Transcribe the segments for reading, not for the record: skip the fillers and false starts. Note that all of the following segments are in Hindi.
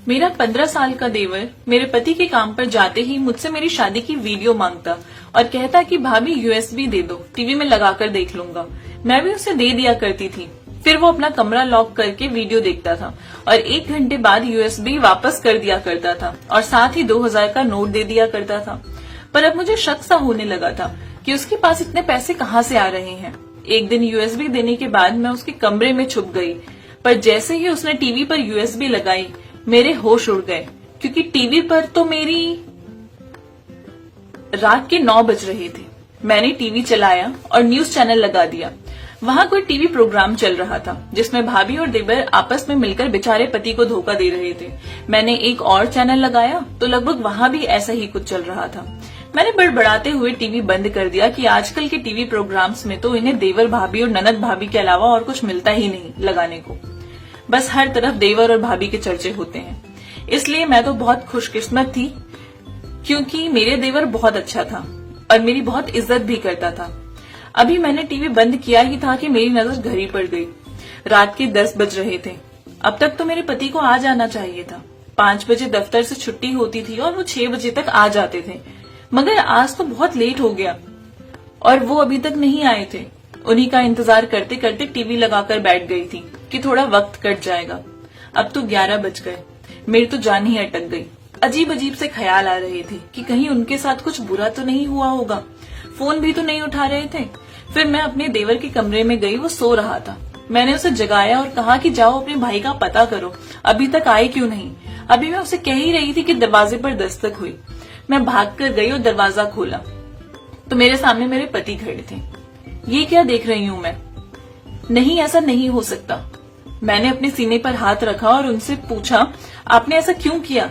मेरा 15 साल का देवर मेरे पति के काम पर जाते ही मुझसे मेरी शादी की वीडियो मांगता और कहता कि भाभी यूएसबी दे दो, टीवी में लगाकर देख लूंगा। मैं भी उसे दे दिया करती थी। फिर वो अपना कमरा लॉक करके वीडियो देखता था और 1 घंटे बाद यूएसबी वापस कर दिया करता था और साथ ही 2000 का नोट दे दिया करता था। पर अब मुझे शक सा होने लगा था कि उसके पास इतने पैसे कहाँ से आ रहे हैं। एक दिन यूएसबी देने के बाद मैं उसके कमरे में छुप गई, पर जैसे ही उसने टीवी पर यूएसबी लगाई मेरे होश उड़ गए, क्योंकि टीवी पर तो मेरी रात के 9 बज रहे थे। मैंने टीवी चलाया और न्यूज चैनल लगा दिया। वहां कोई टीवी प्रोग्राम चल रहा था जिसमें भाभी और देवर आपस में मिलकर बेचारे पति को धोखा दे रहे थे। मैंने एक और चैनल लगाया तो लगभग वहां भी ऐसा ही कुछ चल रहा था। मैंने बड़बड़ाते हुए टीवी बंद कर दिया कि आजकल के टीवी प्रोग्राम्स में तो इन्हें देवर भाभी और ननद भाभी के अलावा और कुछ मिलता ही नहीं लगाने को। बस हर तरफ देवर और भाभी के चर्चे होते हैं। इसलिए मैं तो बहुत खुशकिस्मत थी, क्योंकि मेरे देवर बहुत अच्छा था और मेरी बहुत इज्जत भी करता था। अभी मैंने टीवी बंद किया ही था कि मेरी नजर घड़ी पर गई। रात के 10 बज रहे थे। अब तक तो मेरे पति को आ जाना चाहिए था। 5 बजे दफ्तर से छुट्टी होती थी और वो 6 बजे तक आ जाते थे, मगर आज तो बहुत लेट हो गया और वो अभी तक नहीं आए थे। उन्हीं का इंतजार करते करते टीवी लगाकर बैठ गई थी कि थोड़ा वक्त कट जाएगा। अब तो 11 बज गए। मेरी तो जान ही अटक गई। अजीब अजीब से ख्याल आ रहे थे कि कहीं उनके साथ कुछ बुरा तो नहीं हुआ होगा। फोन भी तो नहीं उठा रहे थे। फिर मैं अपने देवर के कमरे में गई। वो सो रहा था। मैंने उसे जगाया और कहा कि जाओ अपने भाई का पता करो, अभी तक आए क्यों नहीं। अभी मैं उसे कह ही रही थी कि दरवाजे पर दस्तक हुई। मैं भाग कर गई और दरवाजा खोला तो मेरे सामने मेरे पति खड़े थे। ये क्या देख रही हूं मैं? नहीं, ऐसा नहीं हो सकता। मैंने अपने सीने पर हाथ रखा और उनसे पूछा, आपने ऐसा क्यों किया?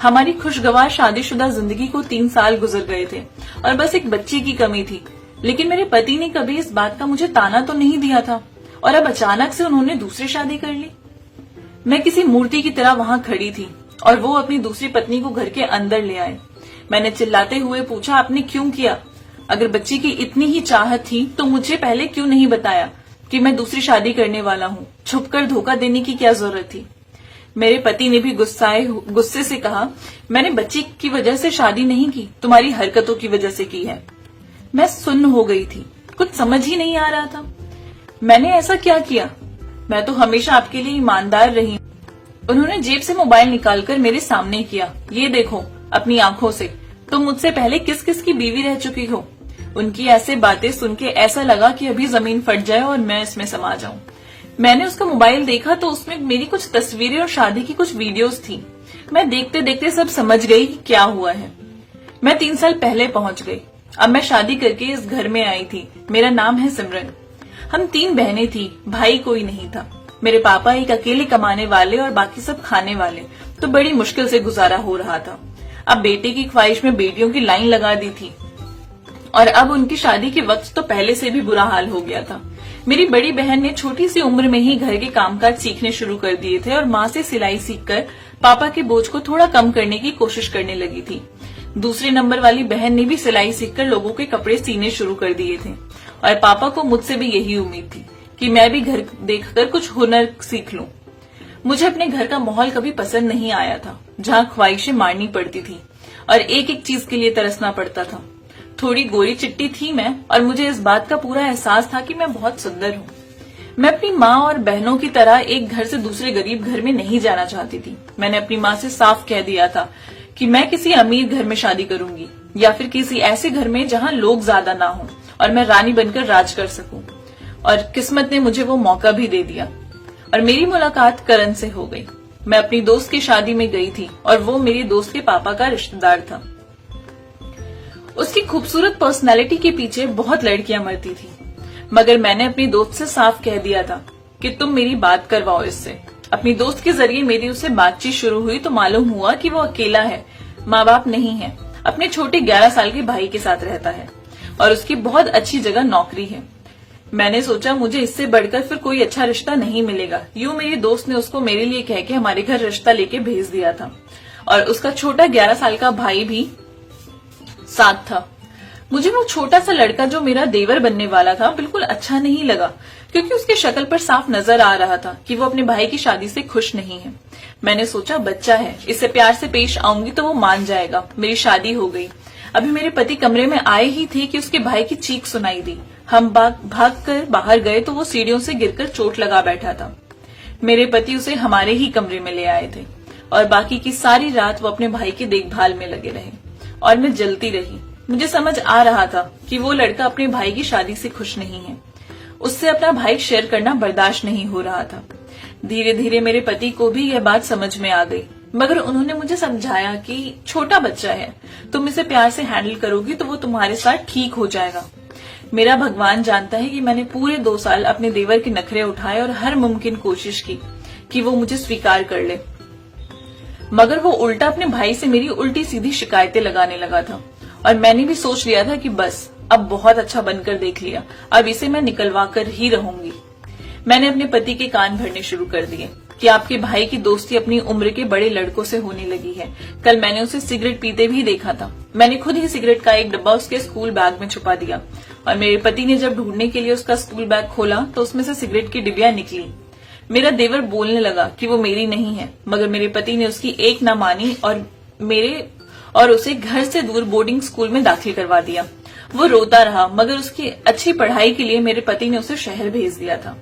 हमारी खुशगवार शादीशुदा जिंदगी को 3 साल गुजर गए थे और बस एक बच्चे की कमी थी, लेकिन मेरे पति ने कभी इस बात का मुझे ताना तो नहीं दिया था और अब अचानक से उन्होंने दूसरी शादी कर ली। मैं किसी मूर्ति की तरह वहां खड़ी थी और वो अपनी दूसरी पत्नी को घर के अंदर ले आए। मैंने चिल्लाते हुए पूछा, आपने क्यों किया? अगर बच्चे की इतनी ही चाहत थी तो मुझे पहले क्यों नहीं बताया कि मैं दूसरी शादी करने वाला हूँ? छुपकर धोखा देने की क्या जरूरत थी? मेरे पति ने भी गुस्से से कहा, मैंने बच्ची की वजह से शादी नहीं की, तुम्हारी हरकतों की वजह से की है। मैं सुन्न हो गई थी। कुछ समझ ही नहीं आ रहा था। मैंने ऐसा क्या किया? मैं तो हमेशा आपके लिए ईमानदार रही। उन्होंने जेब से मोबाइल निकालकर मेरे सामने किया। ये देखो अपनी आंखों से, तुम मुझसे पहले किस किस की बीवी रह चुकी हो। उनकी ऐसे बातें सुन के ऐसा लगा कि अभी जमीन फट जाए और मैं इसमें समा जाऊं। मैंने उसका मोबाइल देखा तो उसमें मेरी कुछ तस्वीरें और शादी की कुछ वीडियोस थी। मैं देखते देखते सब समझ गई कि क्या हुआ है। मैं 3 साल पहले पहुंच गई। अब मैं शादी करके इस घर में आई थी। मेरा नाम है सिमरन। हम 3 बहनें थी, भाई कोई नहीं था। मेरे पापा एक अकेले कमाने वाले और बाकी सब खाने वाले, तो बड़ी मुश्किल से गुजारा हो रहा था। अब बेटे की ख्वाहिश में बेटियों की लाइन लगा दी थी और अब उनकी शादी के वक्त तो पहले से भी बुरा हाल हो गया था। मेरी बड़ी बहन ने छोटी सी उम्र में ही घर के कामकाज सीखने शुरू कर दिए थे और माँ से सिलाई सीखकर पापा के बोझ को थोड़ा कम करने की कोशिश करने लगी थी। दूसरे नंबर वाली बहन ने भी सिलाई सीखकर लोगों के कपड़े सीने शुरू कर दिए थे और पापा को मुझसे भी यही उम्मीद थी कि मैं भी घर देखकर कुछ हुनर सीख लूं। मुझे अपने घर का माहौल कभी पसंद नहीं आया था, जहाँ ख्वाहिशें मारनी पड़ती थी और एक एक चीज के लिए तरसना पड़ता था। थोड़ी गोरी चिट्टी थी मैं और मुझे इस बात का पूरा एहसास था कि मैं बहुत सुंदर हूँ। मैं अपनी माँ और बहनों की तरह एक घर से दूसरे गरीब घर में नहीं जाना चाहती थी। मैंने अपनी माँ से साफ कह दिया था कि मैं किसी अमीर घर में शादी करूंगी या फिर किसी ऐसे घर में जहाँ लोग ज्यादा ना हो और मैं रानी बनकर राज कर सकूं। और किस्मत ने मुझे वो मौका भी दे दिया और मेरी मुलाकात करण से हो गई। मैं अपनी दोस्त की शादी में गई थी और वो मेरी दोस्त के पापा का रिश्तेदार था। उसकी खूबसूरत पर्सनालिटी के पीछे बहुत लड़कियां मरती थी, मगर मैंने अपनी दोस्त से साफ कह दिया था कि तुम मेरी बात करवाओ इससे। अपनी दोस्त के जरिए मेरी उससे बातचीत शुरू हुई तो मालूम हुआ कि वो अकेला है, माँ बाप नहीं है, अपने छोटे 11 साल के भाई के साथ रहता है और उसकी बहुत अच्छी जगह नौकरी है। मैंने सोचा मुझे इससे बढ़कर फिर कोई अच्छा रिश्ता नहीं मिलेगा। यूं मेरी दोस्त ने उसको मेरे लिए कह के हमारे घर रिश्ता लेके भेज दिया था और उसका छोटा 11 साल का भाई भी साथ था। मुझे वो छोटा सा लड़का जो मेरा देवर बनने वाला था बिल्कुल अच्छा नहीं लगा, क्योंकि उसके शक्ल पर साफ नजर आ रहा था कि वो अपने भाई की शादी से खुश नहीं है। मैंने सोचा बच्चा है, इससे प्यार से पेश आऊंगी तो वो मान जाएगा। मेरी शादी हो गई। अभी मेरे पति कमरे में आए ही थे कि उसके भाई की चीख सुनाई दी। हम भाग कर बाहर गए तो वो सीढ़ियों से गिरकर चोट लगा बैठा था। मेरे पति उसे हमारे ही कमरे में ले आए थे और बाकी की सारी रात वो अपने भाई की देखभाल में लगे रहे और मैं जलती रही। मुझे समझ आ रहा था कि वो लड़का अपने भाई की शादी से खुश नहीं है। उससे अपना भाई शेयर करना बर्दाश्त नहीं हो रहा था। धीरे धीरे मेरे पति को भी यह बात समझ में आ गई, मगर उन्होंने मुझे समझाया कि छोटा बच्चा है, तुम इसे प्यार से हैंडल करोगी तो वो तुम्हारे साथ ठीक हो जाएगा। मेरा भगवान जानता है कि मैंने पूरे 2 साल अपने देवर के नखरे उठाए और हर मुमकिन कोशिश की कि वो मुझे स्वीकार कर ले, मगर वो उल्टा अपने भाई से मेरी उल्टी सीधी शिकायतें लगाने लगा था। और मैंने भी सोच लिया था कि बस अब बहुत अच्छा बनकर देख लिया, अब इसे मैं निकलवा कर ही रहूंगी। मैंने अपने पति के कान भरने शुरू कर दिए कि आपके भाई की दोस्ती अपनी उम्र के बड़े लड़कों से होने लगी है। कल मैंने उसे सिगरेट पीते भी देखा था। मैंने खुद ही सिगरेट का एक डब्बा उसके स्कूल बैग में छुपा दिया और मेरे पति ने जब ढूंढने के लिए उसका स्कूल बैग खोला तो उसमें से सिगरेट की डिबिया निकली। मेरा देवर बोलने लगा कि वो मेरी नहीं है, मगर मेरे पति ने उसकी एक ना मानी और उसे घर से दूर बोर्डिंग स्कूल में दाखिल करवा दिया। वो रोता रहा, मगर उसकी अच्छी पढ़ाई के लिए मेरे पति ने उसे शहर भेज दिया था।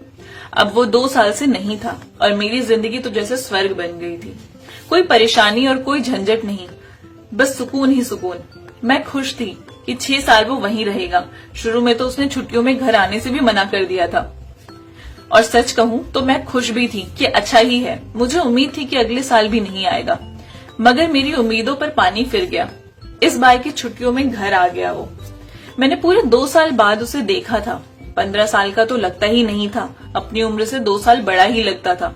अब वो 2 साल से नहीं था और मेरी जिंदगी तो जैसे स्वर्ग बन गई थी। कोई परेशानी और कोई झंझट नहीं, बस सुकून ही सुकून। मैं खुश थी कि 6 साल वो वहीं रहेगा। शुरू में तो उसने छुट्टियों में घर आने से भी मना कर दिया था, और सच कहूं तो मैं खुश भी थी कि अच्छा ही है। मुझे उम्मीद थी कि अगले साल भी नहीं आएगा, मगर मेरी उम्मीदों पर पानी फिर गया। इस बार की छुट्टियों में घर आ गया वो। मैंने पूरे 2 साल बाद उसे देखा था। 15 साल का तो लगता ही नहीं था, अपनी उम्र से 2 साल बड़ा ही लगता था।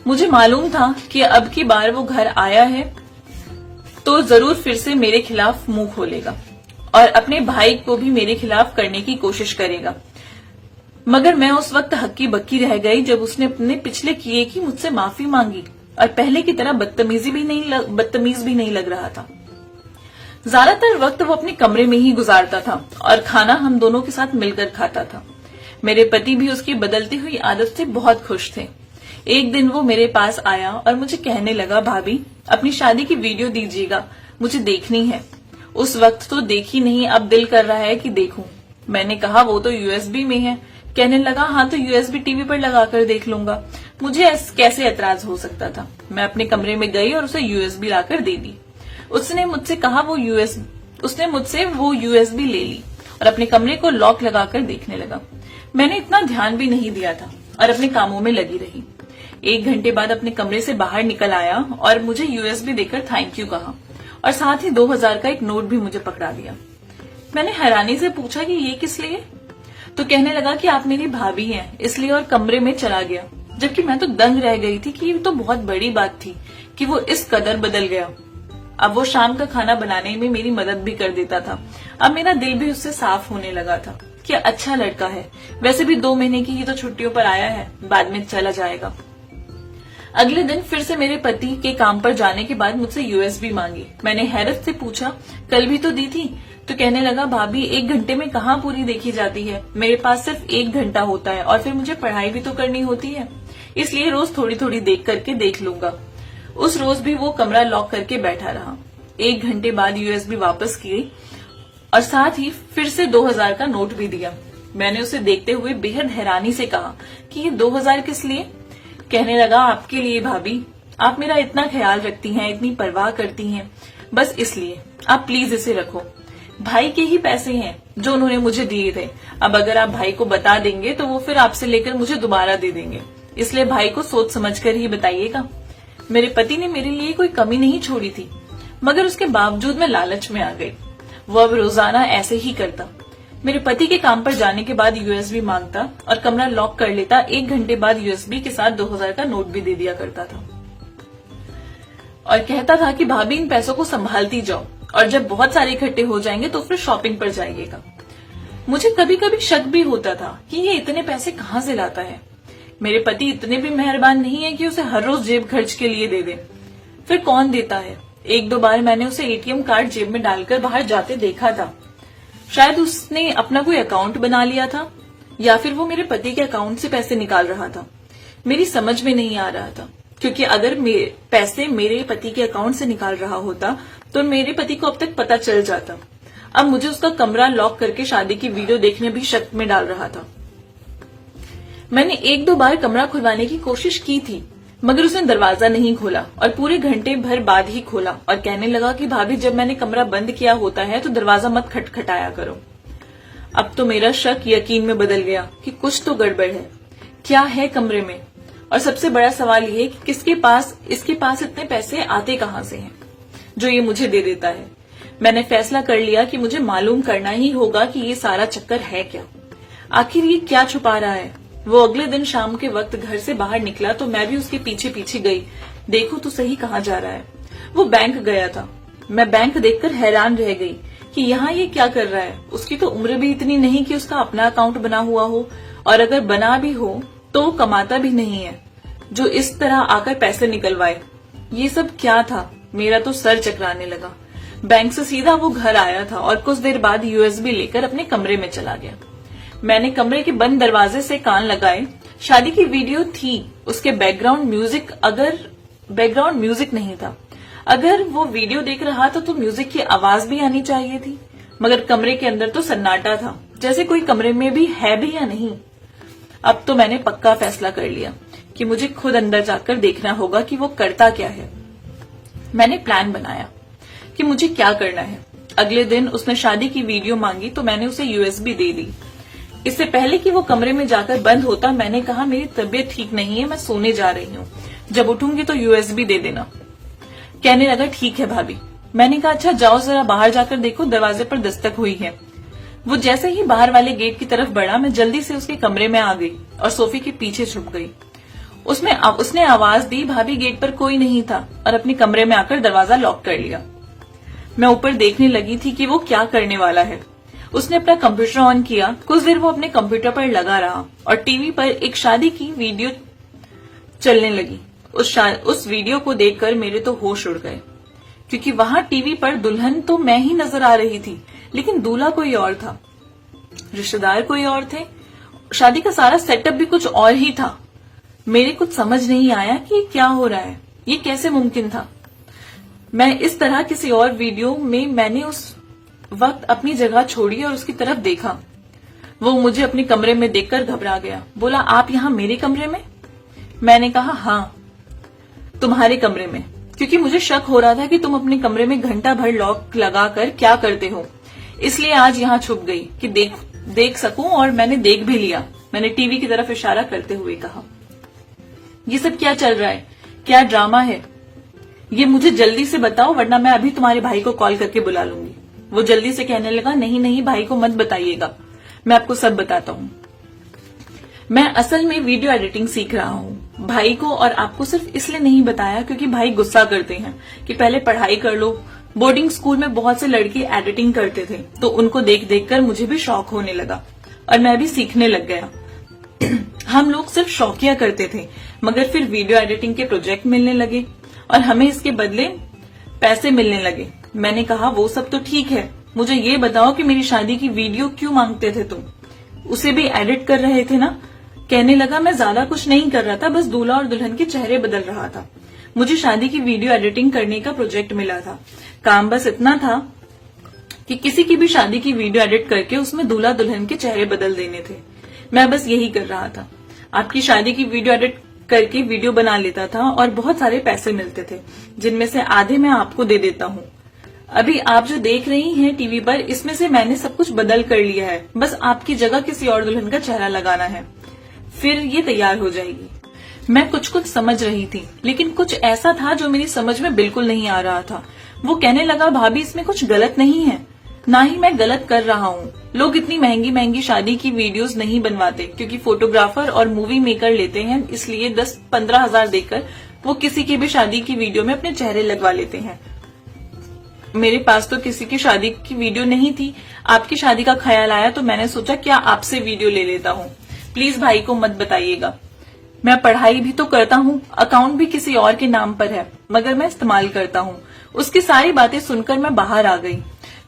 मुझे मालूम था कि अब की बार वो घर आया है तो जरूर फिर से मेरे खिलाफ मुंह खोलेगा और अपने भाई को भी मेरे खिलाफ करने की कोशिश करेगा। मगर मैं उस वक्त हक्की बक्की रह गई जब उसने अपने पिछले किए की मुझसे माफी मांगी और पहले की तरह बदतमीज भी नहीं लग रहा था। ज्यादातर वक्त वो अपने कमरे में ही गुजारता था और खाना हम दोनों के साथ मिलकर खाता था। मेरे पति भी उसकी बदलती हुई आदत से बहुत खुश थे। एक दिन वो मेरे पास आया और मुझे कहने लगा, भाभी अपनी शादी की वीडियो दीजिएगा, मुझे देखनी है। उस वक्त तो देखी नहीं, अब दिल कर रहा है कि देखूं। मैंने कहा वो तो यूएसबी में है। कहने लगा, हाँ तो यूएसबी टीवी पर लगाकर देख लूंगा। मुझे कैसे एतराज हो सकता था। मैं अपने कमरे में गई और उसे यूएसबी लाकर दे दी। उसने मुझसे वो यूएसबी ले ली और अपने कमरे को लॉक लगाकर देखने लगा। मैंने इतना ध्यान भी नहीं दिया था और अपने कामों में लगी रही। 1 घंटे बाद अपने कमरे से बाहर निकल आया और मुझे यूएसबी देकर थैंक यू कहा और साथ ही 2000 का एक नोट भी मुझे पकड़ा दिया। मैंने हैरानी से पूछा कि ये किस लिए, तो कहने लगा कि आप मेरी भाभी हैं इसलिए, और कमरे में चला गया। जबकि मैं तो दंग रह गई थी कि ये तो बहुत बड़ी बात थी कि वो इस कदर बदल गया। अब वो शाम का खाना बनाने में मेरी मदद भी कर देता था। अब मेरा दिल भी उससे साफ होने लगा था कि अच्छा लड़का है। वैसे भी 2 महीने की ही तो छुट्टियों पर आया है, बाद में चला जाएगा। अगले दिन फिर से मेरे पति के काम पर जाने के बाद मुझसे यूएसबी मांगी। मैंने हैरत से पूछा, कल भी तो दी थी। तो कहने लगा, भाभी 1 घंटे में कहाँ पूरी देखी जाती है, मेरे पास सिर्फ 1 घंटा होता है और फिर मुझे पढ़ाई भी तो करनी होती है, इसलिए रोज थोड़ी थोड़ी देख करके देख लूंगा। उस रोज भी वो कमरा लॉक करके बैठा रहा। 1 घंटे बाद यूएसबी वापस की और साथ ही फिर से 2000 का नोट भी दिया। मैंने उसे देखते हुए बेहद हैरानी से कहा कि ये 2000 किस लिए? कहने लगा, आपके लिए भाभी, आप मेरा इतना ख्याल रखती हैं, इतनी परवाह करती हैं, बस इसलिए आप प्लीज इसे रखो। भाई के ही पैसे हैं जो उन्होंने मुझे दिए थे। अब अगर आप भाई को बता देंगे तो वो फिर आपसे लेकर मुझे दोबारा दे देंगे, इसलिए भाई को सोच समझकर ही बताइएगा। मेरे पति ने मेरे लिए कोई कमी नहीं छोड़ी थी, मगर उसके बावजूद मैं लालच में आ गई। वो अब रोजाना ऐसे ही करता। मेरे पति के काम पर जाने के बाद यूएसबी मांगता और कमरा लॉक कर लेता। 1 घंटे बाद यूएसबी के साथ 2000 का नोट भी दे दिया करता था और कहता था कि भाभी इन पैसों को संभालती जाओ और जब बहुत सारे इकट्ठे हो जाएंगे तो फिर शॉपिंग पर जाइएगा। मुझे कभी कभी शक भी होता था कि ये इतने पैसे कहाँ से लाता है। मेरे पति इतने भी मेहरबान नहीं है कि उसे हर रोज जेब खर्च के लिए दे दे। फिर कौन देता है? 1-2 बार मैंने उसे एटीएम कार्ड जेब में डालकर बाहर जाते देखा था। शायद उसने अपना कोई अकाउंट बना लिया था या फिर वो मेरे पति के अकाउंट से पैसे निकाल रहा था। मेरी समझ में नहीं आ रहा था, क्योंकि अगर पैसे मेरे पति के अकाउंट से निकाल रहा होता तो मेरे पति को अब तक पता चल जाता। अब मुझे उसका कमरा लॉक करके शादी की वीडियो देखने भी शक में डाल रहा था। मैंने 1-2 बार कमरा खुलवाने की कोशिश की थी, मगर उसने दरवाजा नहीं खोला और पूरे घंटे भर बाद ही खोला और कहने लगा कि भाभी, जब मैंने कमरा बंद किया होता है तो दरवाजा मत खटखटाया करो। अब तो मेरा शक यकीन में बदल गया कि कुछ तो गड़बड़ है। क्या है कमरे में? और सबसे बड़ा सवाल ये कि इसके पास इतने पैसे आते कहां से हैं जो ये मुझे दे देता है। मैंने फैसला कर लिया कि मुझे मालूम करना ही होगा कि ये सारा चक्कर है क्या, आखिर ये क्या छुपा रहा है। वो अगले दिन शाम के वक्त घर से बाहर निकला तो मैं भी उसके पीछे पीछे गई। देखो तो सही कहाँ जा रहा है। वो बैंक गया था। मैं बैंक देखकर हैरान रह गई कि यहाँ ये क्या कर रहा है। उसकी तो उम्र भी इतनी नहीं कि उसका अपना अकाउंट बना हुआ हो, और अगर बना भी हो तो कमाता भी नहीं है जो इस तरह आकर पैसे निकलवाए। ये सब क्या था? मेरा तो सर चकराने लगा। बैंक से सीधा वो घर आया था और कुछ देर बाद यूएसबी लेकर अपने कमरे में चला गया। मैंने कमरे के बंद दरवाजे से कान लगाए। शादी की वीडियो थी, उसके बैकग्राउंड म्यूजिक नहीं था। अगर वो वीडियो देख रहा था तो म्यूजिक की आवाज भी आनी चाहिए थी, मगर कमरे के अंदर तो सन्नाटा था, जैसे कोई कमरे में भी है भी या नहीं। अब तो मैंने पक्का फैसला कर लिया कि मुझे खुद अंदर जाकर देखना होगा कि वो करता क्या है। मैंने प्लान बनाया कि मुझे क्या करना है। अगले दिन उसने शादी की वीडियो मांगी तो मैंने उसे यूएसबी दे दी। इससे पहले कि वो कमरे में जाकर बंद होता, मैंने कहा, मेरी तबीयत ठीक नहीं है, मैं सोने जा रही हूँ, जब उठूंगी तो यूएसबी दे देना। कहने लगा, ठीक है भाभी। मैंने कहा, अच्छा जाओ जरा बाहर जाकर देखो, दरवाजे पर दस्तक हुई है। वो जैसे ही बाहर वाले गेट की तरफ बढ़ा, मैं जल्दी से उसके कमरे में आ गई और सोफे के पीछे छुप गई। उसने आवाज दी, भाभी गेट पर कोई नहीं था, और अपने कमरे में आकर दरवाजा लॉक कर लिया। मैं ऊपर देखने लगी थी कि वो क्या करने वाला है। उसने अपना कंप्यूटर ऑन किया। कुछ देर वो अपने कंप्यूटर पर लगा रहा और टीवी पर एक शादी की वीडियो चलने लगी। उस वीडियो को देखकर मेरे तो होश उड़ गए, क्योंकि वहां टीवी पर दुल्हन तो मैं ही नजर आ रही थी, लेकिन दूल्हा कोई और था, रिश्तेदार कोई और थे। शादी का सारा सेटअप भी कुछ और ही था। मेरे कुछ समझ नहीं आया कि क्या हो रहा है, ये कैसे मुमकिन था। मैं इस तरह किसी और वीडियो में मैंने उस वक्त अपनी जगह छोड़ी और उसकी तरफ देखा। वो मुझे अपने कमरे में देखकर घबरा गया। बोला, आप यहाँ मेरे कमरे में? मैंने कहा, हाँ तुम्हारे कमरे में, क्योंकि मुझे शक हो रहा था कि तुम अपने कमरे में घंटा भर लॉक लगाकर क्या करते हो, इसलिए आज यहाँ छुप गई कि देख सकूं, और मैंने देख भी लिया। मैंने टीवी की तरफ इशारा करते हुए कहा, ये सब क्या चल रहा है? क्या ड्रामा है? ये मुझे जल्दी से बताओ, वरना मैं अभी तुम्हारे भाई को कॉल करके बुला लूंगी। वो जल्दी से कहने लगा, नहीं नहीं भाई को मत बताइएगा, मैं आपको सब बताता हूँ। मैं असल में वीडियो एडिटिंग सीख रहा हूँ। भाई को और आपको सिर्फ इसलिए नहीं बताया क्योंकि भाई गुस्सा करते हैं कि पहले पढ़ाई कर लो। बोर्डिंग स्कूल में बहुत से लड़के एडिटिंग करते थे, तो उनको देख देख कर मुझे भी शौक होने लगा और मैं भी सीखने लग गया। हम लोग सिर्फ शौकिया करते थे, मगर फिर वीडियो एडिटिंग के प्रोजेक्ट मिलने लगे और हमें इसके बदले पैसे मिलने लगे। मैंने कहा, वो सब तो ठीक है, मुझे ये बताओ कि मेरी शादी की वीडियो क्यों मांगते थे तुम? उसे भी एडिट कर रहे थे ना? कहने लगा, मैं ज्यादा कुछ नहीं कर रहा था, बस दूल्हा और दुल्हन के चेहरे बदल रहा था। मुझे शादी की वीडियो एडिटिंग करने का प्रोजेक्ट मिला था। काम बस इतना था कि किसी की भी शादी की वीडियो एडिट करके उसमें दूल्हा दुल्हन के चेहरे बदल देने थे। मैं बस यही कर रहा था। आपकी शादी की वीडियो एडिट करके वीडियो बना लेता था और बहुत सारे पैसे मिलते थे, जिनमें से आधे मैं आपको दे देता हूँ। अभी आप जो देख रही हैं टीवी पर, इसमें से मैंने सब कुछ बदल कर लिया है, बस आपकी जगह किसी और दुल्हन का चेहरा लगाना है, फिर ये तैयार हो जाएगी। मैं कुछ कुछ समझ रही थी, लेकिन कुछ ऐसा था जो मेरी समझ में बिल्कुल नहीं आ रहा था। वो कहने लगा, भाभी इसमें कुछ गलत नहीं है, ना ही मैं गलत कर रहा हूँ। लोग इतनी महंगी महंगी शादी की वीडियोस नहीं बनवाते, क्योंकि फोटोग्राफर और मूवी मेकर लेते हैं, इसलिए 10-15 हजार देकर वो किसी की भी शादी की वीडियो में अपने चेहरे लगवा लेते हैं। मेरे पास तो किसी की शादी की वीडियो नहीं थी। आपकी शादी का ख्याल आया तो मैंने सोचा क्या आपसे वीडियो ले लेता हूँ। प्लीज भाई को मत बताइएगा। मैं पढ़ाई भी तो करता हूँ, अकाउंट भी किसी और के नाम पर है, मगर मैं इस्तेमाल करता हूँ। उसकी सारी बातें सुनकर मैं बाहर आ गई।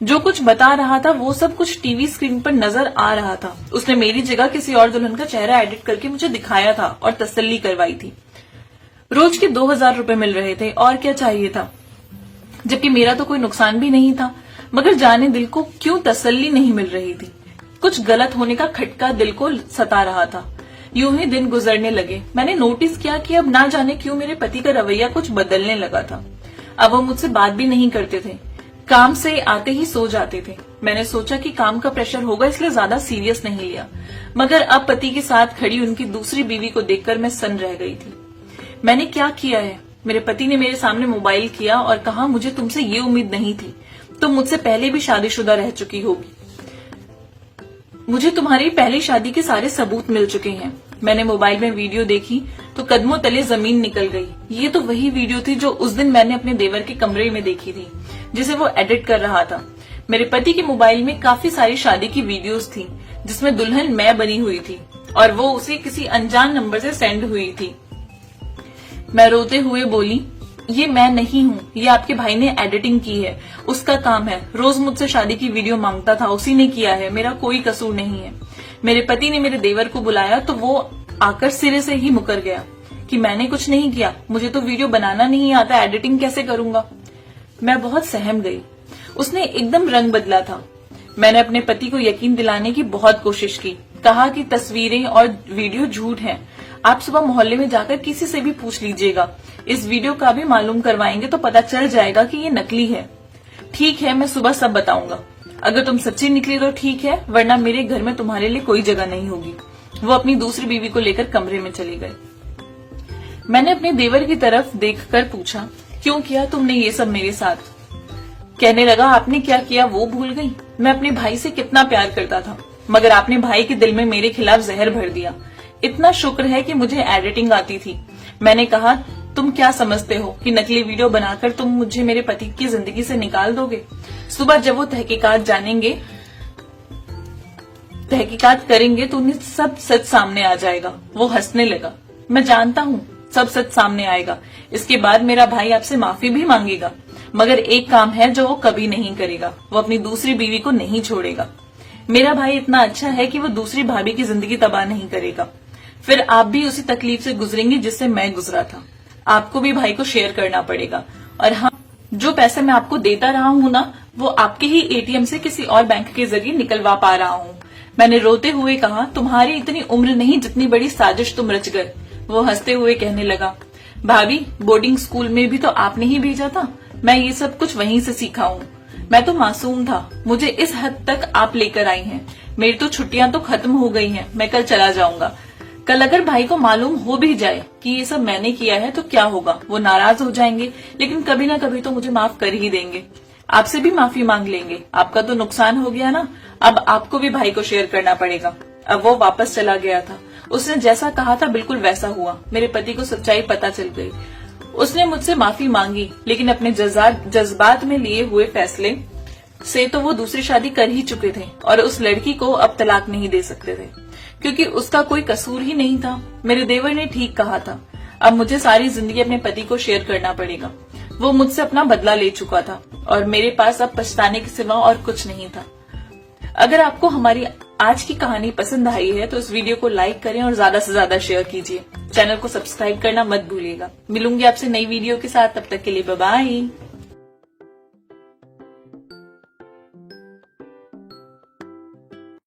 जो कुछ बता रहा था वो सब कुछ टीवी स्क्रीन पर नजर आ रहा था। उसने मेरी जगह किसी और दुल्हन का चेहरा एडिट करके मुझे दिखाया था और तसल्ली करवाई थी। रोज के 2000 रुपए मिल रहे थे और क्या चाहिए था, जबकि मेरा तो कोई नुकसान भी नहीं था। मगर जाने दिल को क्यों तसल्ली नहीं मिल रही थी। कुछ गलत होने का खटका दिल को सता रहा था। यूं ही दिन गुजरने लगे। मैंने नोटिस किया कि अब ना जाने क्यों मेरे पति का रवैया कुछ बदलने लगा था। अब वो मुझसे बात भी नहीं करते थे, काम से आते ही सो जाते थे। मैंने सोचा कि काम का प्रेशर होगा इसलिए ज्यादा सीरियस नहीं लिया, मगर अब पति के साथ खड़ी उनकी दूसरी बीवी को देखकर मैं सन्न रह गई थी। मैंने क्या किया है? मेरे पति ने मेरे सामने मोबाइल किया और कहा, मुझे तुमसे ये उम्मीद नहीं थी, तुम मुझसे पहले भी शादीशुदा रह चुकी होगी। मुझे तुम्हारी पहली शादी के सारे सबूत मिल चुके हैं। मैंने मोबाइल में वीडियो देखी तो कदमों तले जमीन निकल गई। ये तो वही वीडियो थी जो उस दिन मैंने अपने देवर के कमरे में देखी थी, जिसे वो एडिट कर रहा था। मेरे पति के मोबाइल में काफी सारी शादी की वीडियोस थी, जिसमें दुल्हन मैं बनी हुई थी और वो उसे किसी अनजान नंबर से सेंड हुई थी। मैं रोते हुए बोली, ये मैं नहीं हूँ, ये आपके भाई ने एडिटिंग की है, उसका काम है। रोज मुझसे शादी की वीडियो मांगता था, उसी ने किया है, मेरा कोई कसूर नहीं है। मेरे पति ने मेरे देवर को बुलाया तो वो आकर सिरे से ही मुकर गया कि मैंने कुछ नहीं किया, मुझे तो वीडियो बनाना नहीं आता, एडिटिंग कैसे करूंगा। मैं बहुत सहम गई। उसने एकदम रंग बदला था। मैंने अपने पति को यकीन दिलाने की बहुत कोशिश की, कहा कि तस्वीरें और वीडियो झूठ हैं। आप सुबह मोहल्ले में जाकर किसी से भी पूछ लीजिएगा, इस वीडियो का भी मालूम करवाएंगे तो पता चल जाएगा कि ये नकली है। ठीक है, मैं सुबह सब बताऊंगा। अगर तुम सच्ची निकली तो ठीक है, वरना मेरे घर में तुम्हारे लिए कोई जगह नहीं होगी। वो अपनी दूसरी बीवी को लेकर कमरे में चले गए। मैंने अपने देवर की तरफ देखकर पूछा, क्यों किया तुमने ये सब मेरे साथ? कहने लगा, आपने क्या किया वो भूल गई। मैं अपने भाई से कितना प्यार करता था, मगर आपने भाई के दिल में मेरे खिलाफ जहर भर दिया। इतना शुक्र है कि मुझे एडिटिंग आती थी। मैंने कहा, तुम क्या समझते हो कि नकली वीडियो बनाकर तुम मुझे मेरे पति की जिंदगी से निकाल दोगे? सुबह जब वो तहकीकात करेंगे तो उन्हें सब सच सामने आ जाएगा। वो हंसने लगा। मैं जानता हूँ सब सच सामने आएगा। इसके बाद मेरा भाई आपसे माफी भी मांगेगा, मगर एक काम है जो वो कभी नहीं करेगा, वो अपनी दूसरी बीवी को नहीं छोड़ेगा। मेरा भाई इतना अच्छा है कि वो दूसरी भाभी की जिंदगी तबाह नहीं करेगा। फिर आप भी उसी तकलीफ से गुजरेंगे जिससे मैं गुजरा था। आपको भी भाई को शेयर करना पड़ेगा। और हाँ, जो पैसे मैं आपको देता रहा हूँ ना, वो आपके ही एटीएम से किसी और बैंक के जरिए निकलवा पा रहा हूँ। मैंने रोते हुए कहा, तुम्हारी इतनी उम्र नहीं जितनी बड़ी साजिश तुम रच गए। वो हंसते हुए कहने लगा, भाभी बोर्डिंग स्कूल में भी तो आपने ही भेजा था, मैं ये सब कुछ वहीं से सीखा हूँ। मैं तो मासूम था, मुझे इस हद तक आप लेकर आई हैं। मेरी तो छुट्टियां तो खत्म हो गई हैं, मैं कल चला जाऊंगा। कल अगर भाई को मालूम हो भी जाए कि ये सब मैंने किया है तो क्या होगा? वो नाराज हो जाएंगे, लेकिन कभी ना कभी तो मुझे माफ कर ही देंगे। आपसे भी माफी मांग लेंगे। आपका तो नुकसान हो गया ना, अब आपको भी भाई को शेयर करना पड़ेगा। अब वो वापस चला गया था। उसने जैसा कहा था बिल्कुल वैसा हुआ। मेरे पति को सच्चाई पता चल गई। उसने मुझसे माफी मांगी, लेकिन अपने जज्बात में लिए हुए फैसले से तो वो दूसरी शादी कर ही चुके थे और उस लड़की को अब तलाक नहीं दे सकते थे, क्योंकि उसका कोई कसूर ही नहीं था। मेरे देवर ने ठीक कहा था। अब मुझे सारी जिंदगी अपने पति को शेयर करना पड़ेगा। वो मुझसे अपना बदला ले चुका था और मेरे पास अब पछताने के सिवा और कुछ नहीं था। अगर आपको हमारी आज की कहानी पसंद आई है तो इस वीडियो को लाइक करें और ज्यादा से ज्यादा शेयर कीजिए। चैनल को सब्सक्राइब करना मत भूलिएगा। मिलूंगी आपसे नई वीडियो के साथ, तब तक के लिए बाय बाय।